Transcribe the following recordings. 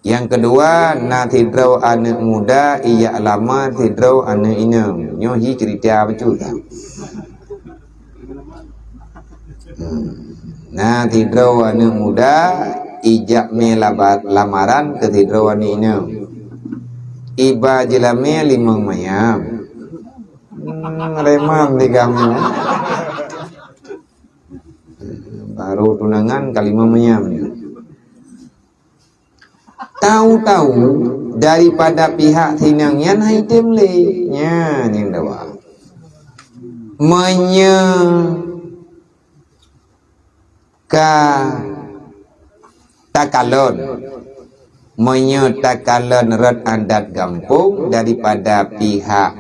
Yang kedua, na tidrau anak muda iya lama tidrau anak inem. Nyo hi cerita betul tak? Na tidrau anak muda ijak me lamaran ke tidrau anak inem. Iba jelame limang mayam. Remam di kamu. Baru tunangan kali mayam. Tahu-tahu daripada pihak tinangnya haitem le nya yang dawa takalon red adat kampung daripada pihak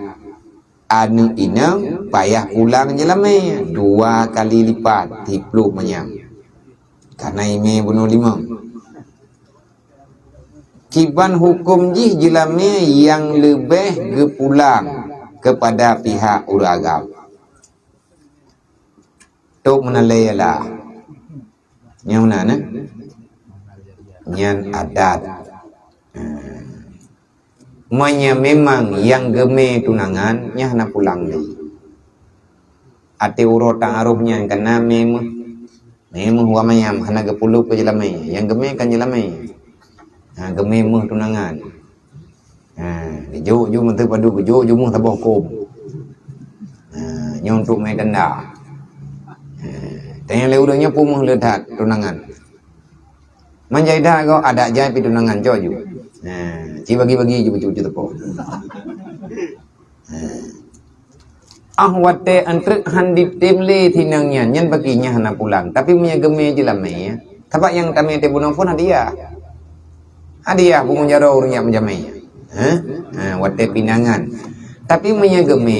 anu inang payah pulang jelame 2 kali lipat tiplu menyam karena ini bunuh 5. Kiban hukum jih jelame yang lebih kepulang kepada pihak uragam. Tok menalayalah. Yang mana? Yang adat. Manya memang yang geme tunangan nya na pulang deui. Ate urota arupnya kana memang wa mayam hana gepuluh ke jelame. Yang geme kan jelame. Geme meh tunangan. Jo menteu padu jo meh taboh kom. Nyon tu mai denda. Tanya le udahnya pun meh ledat tunangan. Manjai dah kau ada jai pi tunangan jo ju. Ci bagi-bagi ju becu tepo. Wate antrek handip temle tinangnya nyen baginya hana pulang tapi punya geme jelame ya. Tapak yang kami te bunang pun hadiah. Hadiah bungun jaro urungnya menjamai. Wate pinangan. Tapi menyageme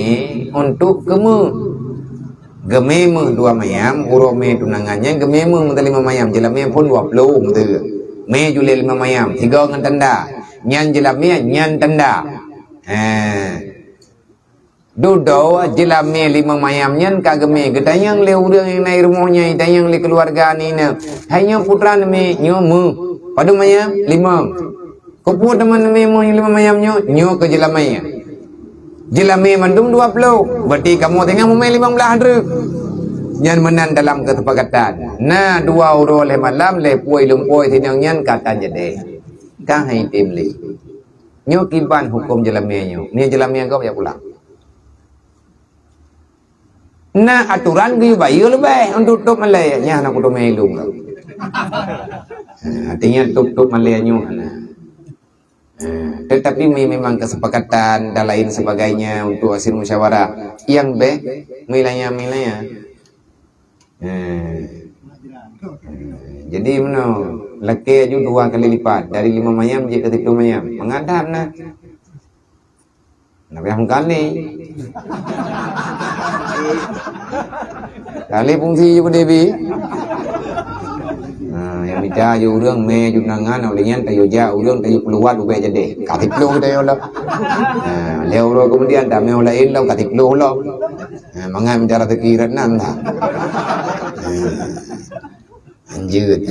untuk geme meh 2 mayam, urome tunangannya geme meh 5 mayam, jelame pun 20 mete. Me jule 5 mayam, 3 ngan tanda. Nyan jelame nyan tanda. Dudo jelame 5 mayam nyan kageme gedayang le urang yang naik rumahnya, gedayang le keluarga ni na. Hanya putra me nyomu. Padu mayam 5. Kupu teman memang 5 mayamnya nyo ke jelamanya. Jelame mandum 20. Berarti kamu tengah memai 15 hari. Nyan menan dalam kesepakatan. Nah 2 euro le malam le puai lumpoi tinang nyan kata jede. Ka hai tim le. Nyo kiban hukum jelame nyo. Ni jelame kau ya pulang. Nah aturan ge bayu lebih untuk tutup malai nya nak kudu melung. Artinya tuk-tuk malayanya tetapi memang kesepakatan dan lain sebagainya untuk hasil musyawarah yang milanya jadi mana laki juga 2 kali lipat dari 5 mayam jadi ke 10 mayam mengadap nah yang kali fungsi juga debi yang minta yo urang me junangan oleh nyan tayo ja urang tayo peluat ube jadi katiplu tayo lo leuro kemudian dame olain lo katiplu lo mangan cara tekiran nan lah anjut